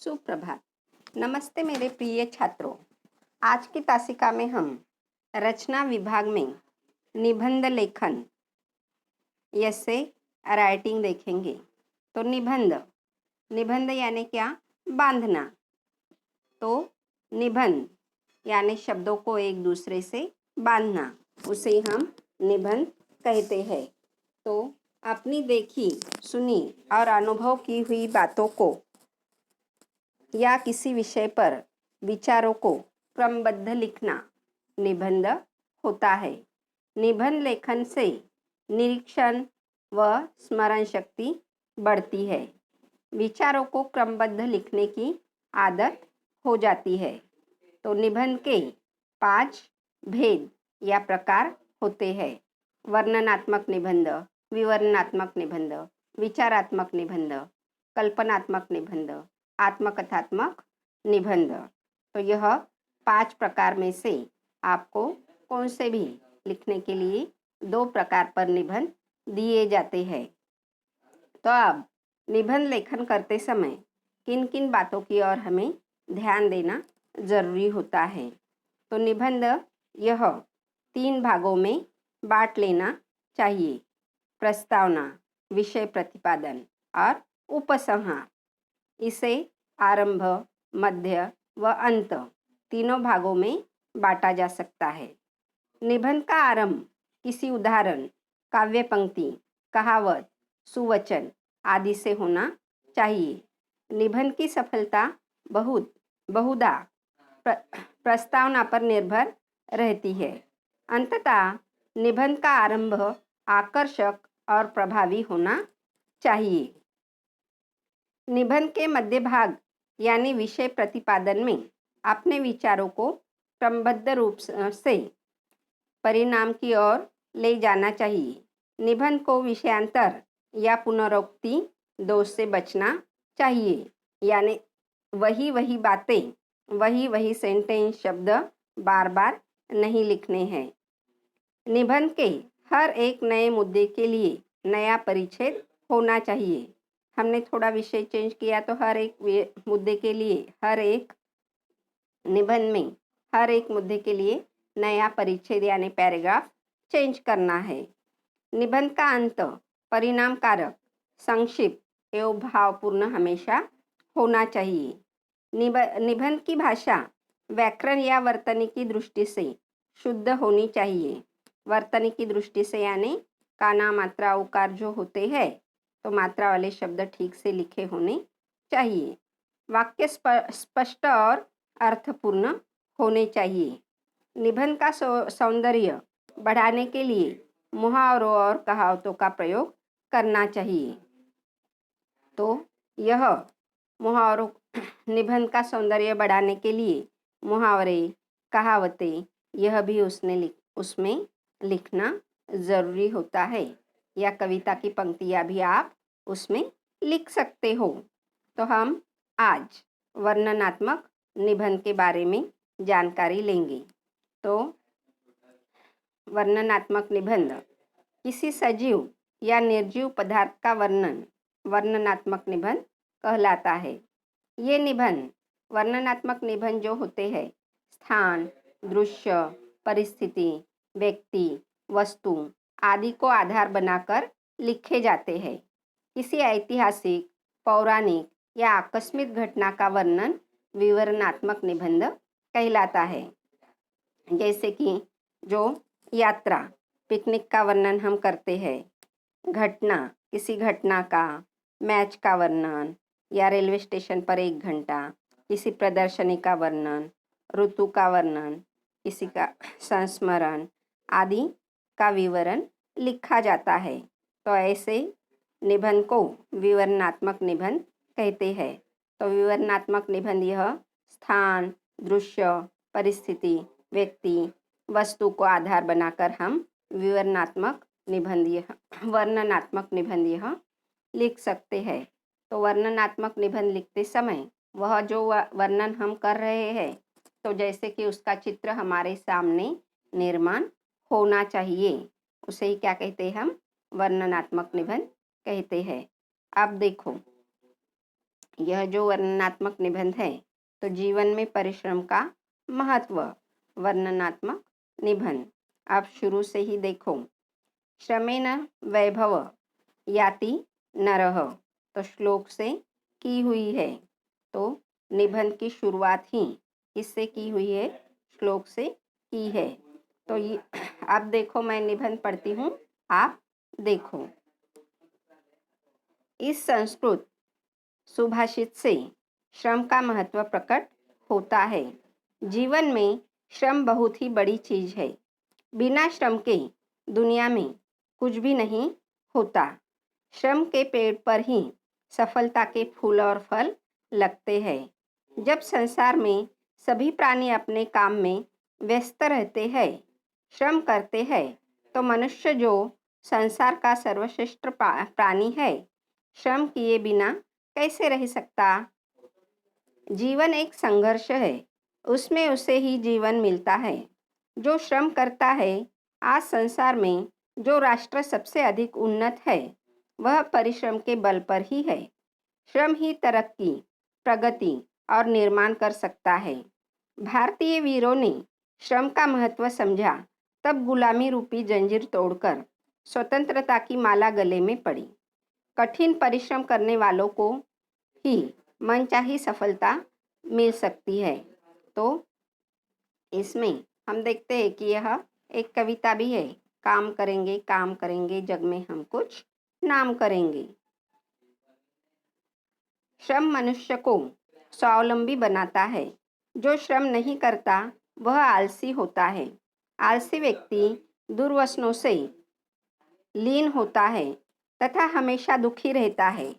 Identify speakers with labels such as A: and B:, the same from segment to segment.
A: सुप्रभात। नमस्ते मेरे प्रिय छात्रों। आज की तासिका में हम रचना विभाग में निबंध लेखन ऐसे राइटिंग देखेंगे। तो निबंध यानी क्या? बांधना। तो निबंध यानी शब्दों को एक दूसरे से बांधना, उसे हम निबंध कहते हैं। तो अपनी देखी, सुनी और अनुभव की हुई बातों को या किसी विषय पर विचारों को क्रमबद्ध लिखना निबंध होता है। निबंध लेखन से निरीक्षण व स्मरण शक्ति बढ़ती है। विचारों को क्रमबद्ध लिखने की आदत हो जाती है। तो निबंध के 5 भेद या प्रकार होते हैं। वर्णनात्मक निबंध, विवरणात्मक निबंध, विचारात्मक निबंध, कल्पनात्मक निबंध, आत्मकथात्मक निबंध। तो यह 5 प्रकार में से आपको कौन से भी लिखने के लिए 2 प्रकार पर निबंध दिए जाते हैं। तो अब निबंध लेखन करते समय किन किन बातों की ओर हमें ध्यान देना जरूरी होता है। तो निबंध यह 3 भागों में बांट लेना चाहिए। प्रस्तावना, विषय प्रतिपादन और उपसंहार। इसे आरंभ, मध्य व अंत तीनों भागों में बांटा जा सकता है। निबंध का आरंभ किसी उदाहरण, काव्य पंक्ति, कहावत, सुवचन आदि से होना चाहिए। निबंध की सफलता बहुधा प्रस्तावना पर निर्भर रहती है। अंततः निबंध का आरंभ आकर्षक और प्रभावी होना चाहिए। निबंध के मध्य भाग यानी विषय प्रतिपादन में अपने विचारों को क्रमबद्ध रूप से परिणाम की ओर ले जाना चाहिए। निबंध को विषयांतर या पुनरोक्ति दोष से बचना चाहिए, यानी वही बातें, वही सेंटेंस, शब्द बार बार नहीं लिखने हैं। निबंध के हर एक नए मुद्दे के लिए नया परिच्छेद होना चाहिए। हमने थोड़ा विषय चेंज किया तो हर एक मुद्दे के लिए, हर एक निबंध में हर एक मुद्दे के लिए नया परिच्छेद यानी पैराग्राफ चेंज करना है। निबंध का अंत परिणाम कारक, संक्षिप्त एवं भावपूर्ण हमेशा होना चाहिए। निबंध की भाषा व्याकरण या वर्तनी दृष्टि से शुद्ध होनी चाहिए। वर्तनी की दृष्टि से यानी काना, मात्रा, उकार जो होते हैं, तो मात्रा वाले शब्द ठीक से लिखे होने चाहिए। वाक्य स्पष्ट और अर्थपूर्ण होने चाहिए। निबंध का सौंदर्य बढ़ाने के लिए मुहावरों और कहावतों का प्रयोग करना चाहिए। तो यह मुहावरों, निबंध का सौंदर्य बढ़ाने के लिए मुहावरे, कहावतें, यह भी उसमें लिखना ज़रूरी होता है। या कविता की पंक्तियाँ भी आप उसमें लिख सकते हो। तो हम आज वर्णनात्मक निबंध के बारे में जानकारी लेंगे। तो वर्णनात्मक निबंध किसी सजीव या निर्जीव पदार्थ का वर्णनात्मक निबंध कहलाता है। ये निबंध, वर्णनात्मक निबंध जो होते हैं, स्थान, दृश्य, परिस्थिति, व्यक्ति, वस्तु आदि को आधार बनाकर लिखे जाते हैं। किसी ऐतिहासिक, पौराणिक या आकस्मिक घटना का वर्णन विवरणात्मक निबंध कहलाता है। जैसे कि जो यात्रा, पिकनिक का वर्णन हम करते हैं, घटना, किसी घटना का, मैच का वर्णन या रेलवे स्टेशन पर 1 घंटा, किसी प्रदर्शनी का वर्णन, ऋतु का वर्णन, किसी का संस्मरण आदि का विवरण लिखा जाता है। तो ऐसे निबंध को विवरणात्मक निबंध कहते हैं। तो विवरणात्मक निबंध यह स्थान, दृश्य, परिस्थिति, व्यक्ति, वस्तु को आधार बनाकर हम वर्णनात्मक निबंध यह लिख सकते हैं। तो वर्णनात्मक निबंध लिखते समय वह जो वर्णन हम कर रहे हैं, तो जैसे कि उसका चित्र हमारे सामने निर्माण होना चाहिए, उसे ही क्या कहते हैं हम? वर्णनात्मक निबंध कहते हैं। अब देखो, यह जो वर्णनात्मक निबंध है तो जीवन में परिश्रम का महत्व, वर्णनात्मक निबंध। आप शुरू से ही देखो। श्रमेण वैभव याति नरः, तो श्लोक से की हुई है। तो निबंध की शुरुआत ही किससे की हुई है? श्लोक से की है। तो ये आप देखो, मैं निबंध पढ़ती हूँ, आप देखो। इस संस्कृत सुभाषित से श्रम का महत्व प्रकट होता है। जीवन में श्रम बहुत ही बड़ी चीज है। बिना श्रम के दुनिया में कुछ भी नहीं होता। श्रम के पेड़ पर ही सफलता के फूल और फल लगते हैं। जब संसार में सभी प्राणी अपने काम में व्यस्त रहते हैं, श्रम करते हैं, तो मनुष्य जो संसार का सर्वश्रेष्ठ प्राणी है, श्रम किए बिना कैसे रह सकता? जीवन एक संघर्ष है, उसमें उसे ही जीवन मिलता है जो श्रम करता है। आज संसार में जो राष्ट्र सबसे अधिक उन्नत है, वह परिश्रम के बल पर ही है। श्रम ही तरक्की, प्रगति और निर्माण कर सकता है। भारतीय वीरों ने श्रम का महत्व समझा, तब गुलामी रूपी जंजीर तोड़कर स्वतंत्रता की माला गले में पड़ी। कठिन परिश्रम करने वालों को ही मनचाही सफलता मिल सकती है। तो इसमें हम देखते हैं कि यह एक कविता भी है। काम करेंगे जग में हम कुछ नाम करेंगे। श्रम मनुष्य को स्वावलंबी बनाता है। जो श्रम नहीं करता वह आलसी होता है। आलसी व्यक्ति दुर्व्यसनों से लीन होता है तथा हमेशा दुखी रहता है।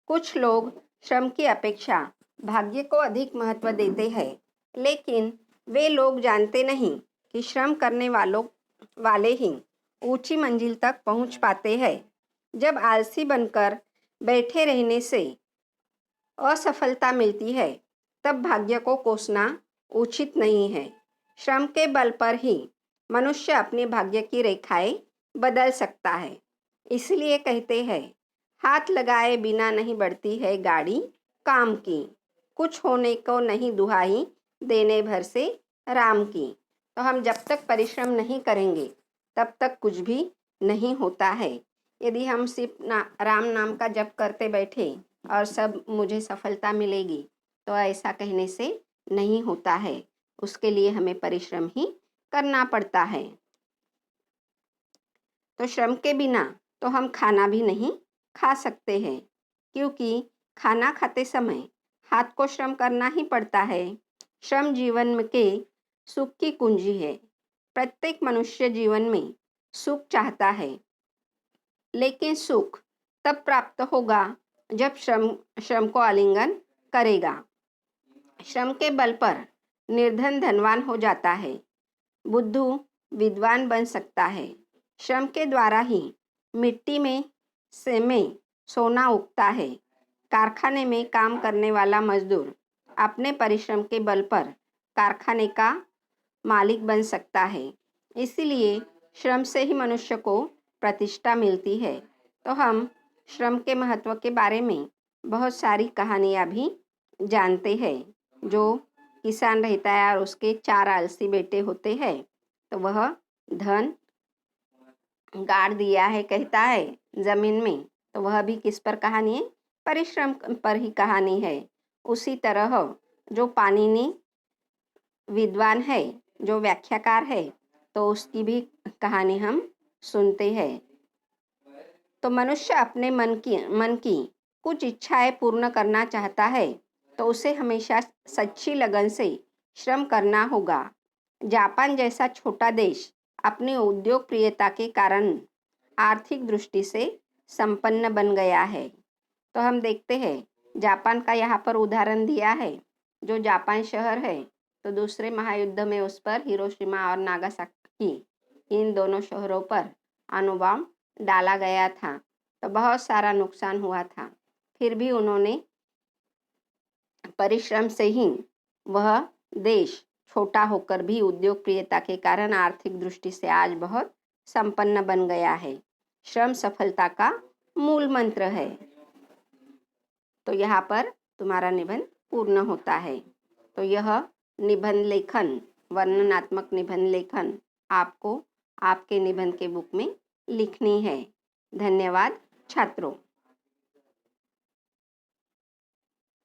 A: कुछ लोग श्रम की अपेक्षा भाग्य को अधिक महत्व देते हैं, लेकिन वे लोग जानते नहीं कि श्रम करने वाले ही ऊंची मंजिल तक पहुंच पाते हैं। जब आलसी बनकर बैठे रहने से असफलता मिलती है, तब भाग्य को कोसना उचित नहीं है। श्रम के बल पर ही मनुष्य अपने भाग्य की रेखाएं बदल सकता है। इसलिए कहते हैं, हाथ लगाए बिना नहीं बढ़ती है गाड़ी काम की, कुछ होने को नहीं दुहाई देने भर से राम की। तो हम जब तक परिश्रम नहीं करेंगे तब तक कुछ भी नहीं होता है। यदि हम सिर्फ राम नाम का जप करते बैठे और सब मुझे सफलता मिलेगी, तो ऐसा कहने से नहीं होता है। उसके लिए हमें परिश्रम ही करना पड़ता है। तो श्रम के बिना तो हम खाना भी नहीं खा सकते हैं, क्योंकि खाना खाते समय हाथ को श्रम करना ही पड़ता है। श्रम जीवन के सुख की कुंजी है। प्रत्येक मनुष्य जीवन में सुख चाहता है, लेकिन सुख तब प्राप्त होगा जब श्रम को आलिंगन करेगा। श्रम के बल पर निर्धन धनवान हो जाता है, बुद्धू विद्वान बन सकता है। श्रम के द्वारा ही मिट्टी में सोना उगता है। कारखाने में काम करने वाला मजदूर अपने परिश्रम के बल पर कारखाने का मालिक बन सकता है। इसीलिए श्रम से ही मनुष्य को प्रतिष्ठा मिलती है। तो हम श्रम के महत्व के बारे में बहुत सारी कहानियाँ भी जानते हैं। जो किसान रहता है और उसके 4 आलसी बेटे होते हैं, तो वह धन गाड़ दिया है कहता है जमीन में, तो वह भी किस पर कहानी है? परिश्रम पर ही कहानी है। उसी तरह जो पाणिनि विद्वान है, जो व्याख्याकार है, तो उसकी भी कहानी हम सुनते हैं। तो मनुष्य अपने मन की कुछ इच्छाएं पूर्ण करना चाहता है, तो उसे हमेशा सच्ची लगन से श्रम करना होगा। जापान जैसा छोटा देश अपनी उद्योग प्रियता के कारण आर्थिक दृष्टि से संपन्न बन गया है। तो हम देखते हैं, जापान का यहाँ पर उदाहरण दिया है। जो जापान शहर है, तो दूसरे महायुद्ध में उस पर हिरोशिमा और नागासाकी, इन दोनों शहरों पर अणुबॉम्ब डाला गया था, तो बहुत सारा नुकसान हुआ था। फिर भी उन्होंने परिश्रम से ही वह देश छोटा होकर भी उद्योग प्रियता के कारण आर्थिक दृष्टि से आज बहुत संपन्न बन गया है। श्रम सफलता का मूल मंत्र है। तो यहाँ पर तुम्हारा निबंध पूर्ण होता है। तो यह निबंध लेखन, वर्णनात्मक निबंध लेखन आपको आपके निबंध के बुक में लिखनी है। धन्यवाद छात्रों।